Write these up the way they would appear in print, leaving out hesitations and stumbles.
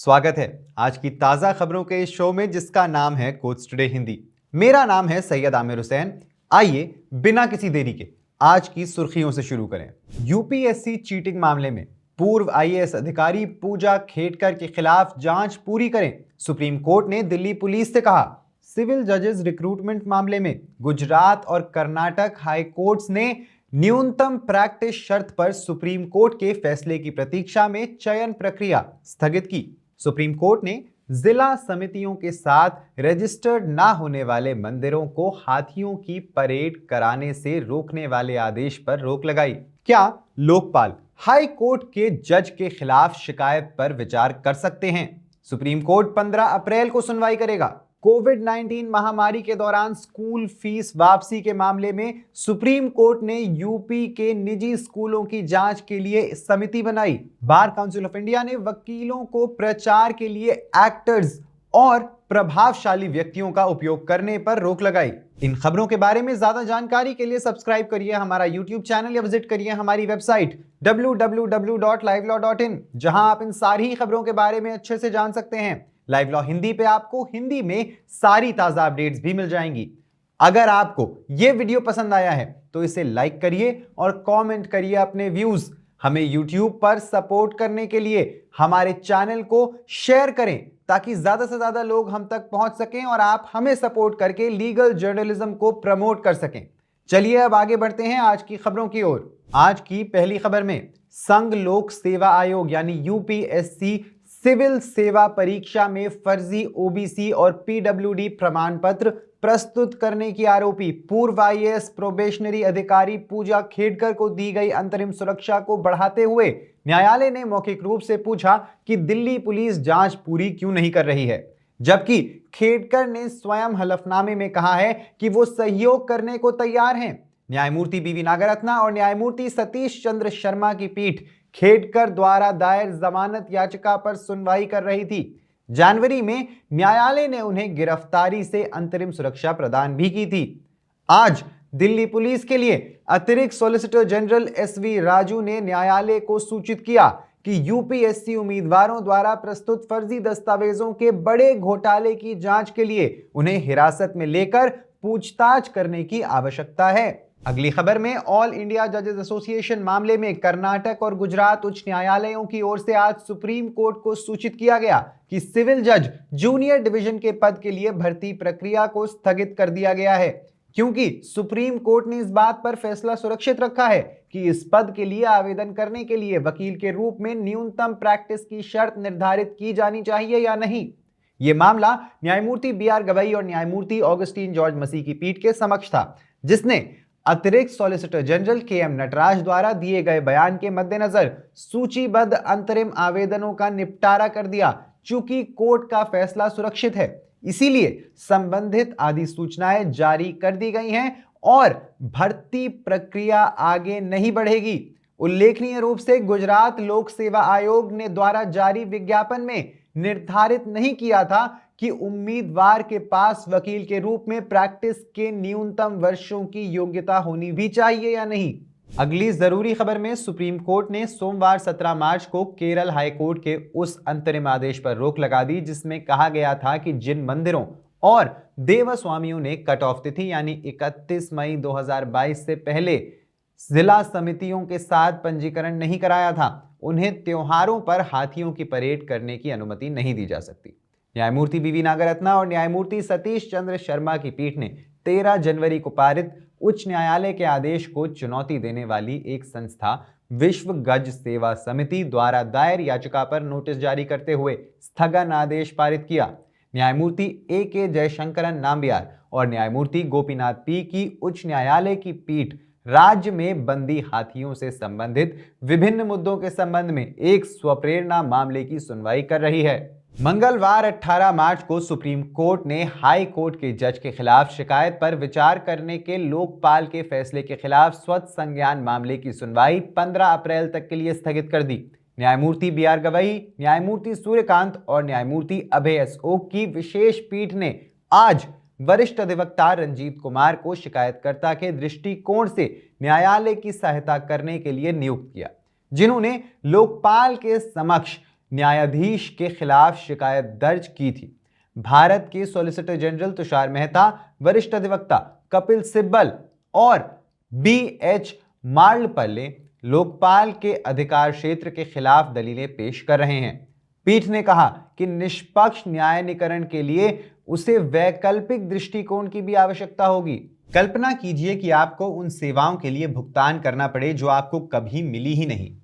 स्वागत है आज की ताजा खबरों के इस शो में जिसका नाम है कोट्स टुडे हिंदी। मेरा नाम है सैयद आमिर हुसैन। आइए बिना किसी देरी के आज की सुर्खियों से शुरू करें। यूपीएससी चीटिंग मामले में पूर्व आईएएस अधिकारी पूजा खेडकर के खिलाफ जांच पूरी करें। सुप्रीम कोर्ट ने दिल्ली पुलिस से कहा। सिविल जजेस रिक्रूटमेंट मामले में गुजरात और कर्नाटक हाई कोर्ट्स ने न्यूनतम प्रैक्टिस शर्त पर सुप्रीम कोर्ट के फैसले की प्रतीक्षा में चयन प्रक्रिया स्थगित की। सुप्रीम कोर्ट ने जिला समितियों के साथ रजिस्टर्ड ना होने वाले मंदिरों को हाथियों की परेड कराने से रोकने वाले आदेश पर रोक लगाई। क्या लोकपाल हाई कोर्ट के जज के खिलाफ शिकायत पर विचार कर सकते हैं? सुप्रीम कोर्ट 15 अप्रैल को सुनवाई करेगा। कोविड-19 महामारी के दौरान स्कूल फीस वापसी के मामले में सुप्रीम कोर्ट ने यूपी के निजी स्कूलों की जांच के लिए समिति बनाई। बार काउंसिल ऑफ इंडिया ने वकीलों को प्रचार के लिए एक्टर्स और प्रभावशाली व्यक्तियों का उपयोग करने पर रोक लगाई। इन खबरों के बारे में ज्यादा जानकारी के लिए सब्सक्राइब करिए हमारा यूट्यूब चैनल या विजिट करिए हमारी वेबसाइट www.livelawin, जहां आप इन सारी खबरों के बारे में अच्छे से जान सकते हैं। लाइव लॉ हिंदी पे आपको हिंदी में सारी ताजा अपडेट्स भी मिल जाएंगी। अगर आपको यह वीडियो पसंद आया है तो इसे लाइक करिए और कमेंट करिए अपने व्यूज। हमें यूट्यूब पर सपोर्ट करने के लिए हमारे चैनल को शेयर करें ताकि ज्यादा से ज्यादा लोग हम तक पहुंच सकें और आप हमें सपोर्ट करके लीगल जर्नलिज्म को प्रमोट कर सकें। चलिए अब आगे बढ़ते हैं आज की खबरों की ओर। आज की पहली खबर में संघ लोक सेवा आयोग यानी यूपीएससी सिविल सेवा परीक्षा में फर्जी ओबीसी और पीडब्ल्यूडी प्रमाण पत्र प्रस्तुत करने की आरोपी पूर्व आईएएस प्रोबेशनरी अधिकारी पूजा खेडकर को दी गई अंतरिम सुरक्षा को बढ़ाते हुए न्यायालय ने मौखिक रूप से पूछा कि दिल्ली पुलिस जांच पूरी क्यों नहीं कर रही है, जबकि खेडकर ने स्वयं हलफनामे में कहा है कि वो सहयोग करने को तैयार हैं। न्यायमूर्ति बीवी नागरत्ना और न्यायमूर्ति सतीश चंद्र शर्मा की पीठ खेडकर द्वारा दायर जमानत याचिका पर सुनवाई कर रही थी। जनवरी में न्यायालय ने उन्हें गिरफ्तारी से अंतरिम सुरक्षा प्रदान भी की थी। आज दिल्ली पुलिस के लिए अतिरिक्त सॉलिसिटर जनरल एसवी राजू ने न्यायालय को सूचित किया कि यूपीएससी उम्मीदवारों द्वारा प्रस्तुत फर्जी दस्तावेजों के बड़े घोटाले की जांच के लिए उन्हें हिरासत में लेकर पूछताछ करने की आवश्यकता है। अगली खबर में ऑल इंडिया जजेस एसोसिएशन मामले में कर्नाटक और गुजरात उच्च न्यायालयों की ओर से आज सुप्रीम कोर्ट को सूचित किया गया कि सिविल जज जूनियर डिवीजन के पद के लिए भर्ती प्रक्रिया को स्थगित कर दिया गया है, क्योंकि सुप्रीम कोर्ट ने इस बात पर फैसला सुरक्षित रखा है कि इस पद के लिए आवेदन करने के लिए वकील के रूप में न्यूनतम प्रैक्टिस की शर्त निर्धारित की जानी चाहिए या नहीं। यह मामला न्यायमूर्ति बीआर गवई और न्यायमूर्ति ऑगस्टीन जॉर्ज मसीह की पीठ के समक्ष था, जिसने अतिरिक्त सॉलिसिटर जनरल केएम नटराज द्वारा दिए गए बयान के मद्देनजर सूचीबद्ध अंतरिम आवेदनों का निपटारा कर दिया। चूंकि कोर्ट का फैसला सुरक्षित है, इसीलिए संबंधित आदि सूचनाएं जारी कर दी गई हैं और भर्ती प्रक्रिया आगे नहीं बढ़ेगी। उल्लेखनीय रूप से गुजरात लोक सेवा आयोग ने द्वारा जारी विज्ञापन में निर्धारित नहीं किया था कि उम्मीदवार के पास वकील के रूप में प्रैक्टिस के न्यूनतम वर्षों की योग्यता होनी भी चाहिए या नहीं। अगली जरूरी खबर में सुप्रीम कोर्ट ने सोमवार 17 मार्च को केरल हाई कोर्ट के उस अंतरिम आदेश पर रोक लगा दी जिसमें कहा गया था कि जिन मंदिरों और देवस्थानियों ने कट ऑफ तिथि यानी 31 मई 2022 से पहले जिला समितियों के साथ पंजीकरण नहीं कराया था, उन्हें त्योहारों पर हाथियों की परेड करने की अनुमति नहीं दी जा सकती। न्यायमूर्ति बीवी नागरत्ना और न्यायमूर्ति सतीश चंद्र शर्मा की पीठ ने 13 जनवरी को पारित उच्च न्यायालय के आदेश को चुनौती देने वाली एक संस्था विश्व गज सेवा समिति द्वारा दायर याचिका पर नोटिस जारी करते हुए स्थगन आदेश पारित किया। न्यायमूर्ति ए के जयशंकरन नाम्बियार और न्यायमूर्ति गोपीनाथ पी की उच्च न्यायालय की पीठ राज्य में बंदी हाथियों से संबंधित विभिन्न मुद्दों के संबंध में एक स्वप्रेरणा मामले की सुनवाई कर रही है। मंगलवार 18 मार्च को सुप्रीम कोर्ट ने हाई कोर्ट के जज के खिलाफ शिकायत पर विचार करने के लोकपाल के फैसले के खिलाफ स्वतः संज्ञान मामले की सुनवाई 15 अप्रैल तक के लिए स्थगित कर दी। न्यायमूर्ति बीआर गवई, न्यायमूर्ति सूर्यकांत और न्यायमूर्ति अभय एस ओक की विशेष पीठ ने आज वरिष्ठ अधिवक्ता रंजीत कुमार को शिकायतकर्ता के दृष्टिकोण से न्यायालय की सहायता करने के लिए नियुक्त किया, जिन्होंने लोकपाल के समक्ष न्यायाधीश के खिलाफ शिकायत दर्ज की थी। भारत के सॉलिसिटर जनरल तुषार मेहता, वरिष्ठ अधिवक्ता कपिल सिब्बल और BH मार्लपल्ले लोकपाल के अधिकार क्षेत्र के खिलाफ दलीलें पेश कर रहे हैं। पीठ ने कहा कि निष्पक्ष न्यायाधिकरण के लिए उसे वैकल्पिक दृष्टिकोण की भी आवश्यकता होगी। कल्पना कीजिए कि आपको उन सेवाओं के लिए भुगतान करना पड़े जो आपको कभी मिली ही नहीं।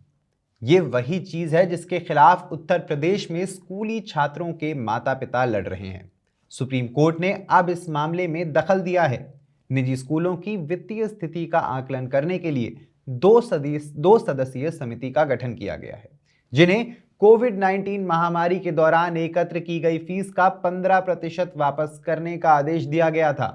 ये वही चीज है जिसके खिलाफ उत्तर प्रदेश में स्कूली छात्रों के माता पिता लड़ रहे हैं। सुप्रीम कोर्ट ने अब इस मामले में दखल दिया है। निजी स्कूलों की वित्तीय स्थिति का आकलन करने के लिए दो सदस्यीय समिति का गठन किया गया है, जिन्हें कोविड-19 महामारी के दौरान एकत्र की गई फीस का 15% वापस करने का आदेश दिया गया था।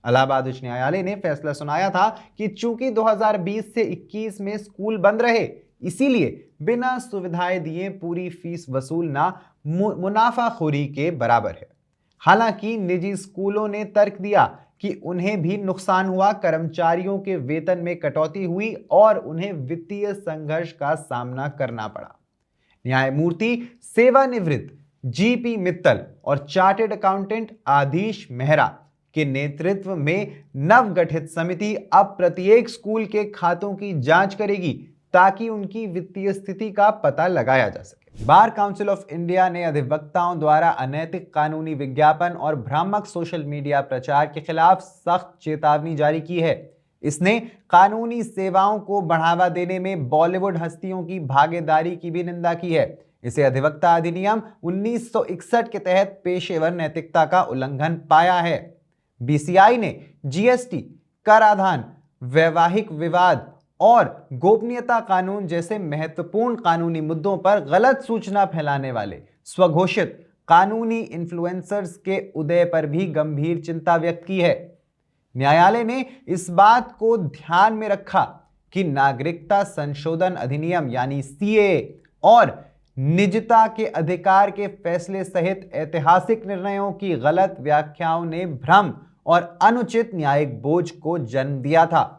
इलाहाबाद उच्च न्यायालय ने फैसला सुनाया था कि चूंकि 2020 से 21 में स्कूल बंद रहे, इसीलिए बिना सुविधाएं दिए पूरी फीस वसूलना मुनाफाखोरी के बराबर है। हालांकि निजी स्कूलों ने तर्क दिया कि उन्हें भी नुकसान हुआ, कर्मचारियों के वेतन में कटौती हुई और उन्हें वित्तीय संघर्ष का सामना करना पड़ा। न्यायमूर्ति सेवानिवृत्त GP मित्तल और चार्टेड अकाउंटेंट आदिश मेहरा के नेतृत्व में नवगठित समिति अब प्रत्येक स्कूल के खातों की जांच करेगी ताकि उनकी वित्तीय स्थिति का पता लगाया जा सके। बार काउंसिल ऑफ इंडिया ने अधिवक्ताओं द्वारा अनैतिक कानूनी विज्ञापन और भ्रामक सोशल मीडिया प्रचार के खिलाफ सख्त चेतावनी जारी की है। इसने कानूनी सेवाओं को बढ़ावा देने में बॉलीवुड हस्तियों की भागीदारी की भी निंदा की है। इसे अधिवक्ता अधिनियम 1961 के तहत पेशेवर नैतिकता का उल्लंघन पाया है। BCI ने GST, कराधान, वैवाहिक विवाद और गोपनीयता कानून जैसे महत्वपूर्ण कानूनी मुद्दों पर गलत सूचना फैलाने वाले स्वघोषित कानूनी इन्फ्लुएंसर्स के उदय पर भी गंभीर चिंता व्यक्त की है। न्यायालय ने इस बात को ध्यान में रखा कि नागरिकता संशोधन अधिनियम यानी CAA और निजता के अधिकार के फैसले सहित ऐतिहासिक निर्णयों की गलत व्याख्याओं ने भ्रम और अनुचित न्यायिक बोझ को जन्म दिया था।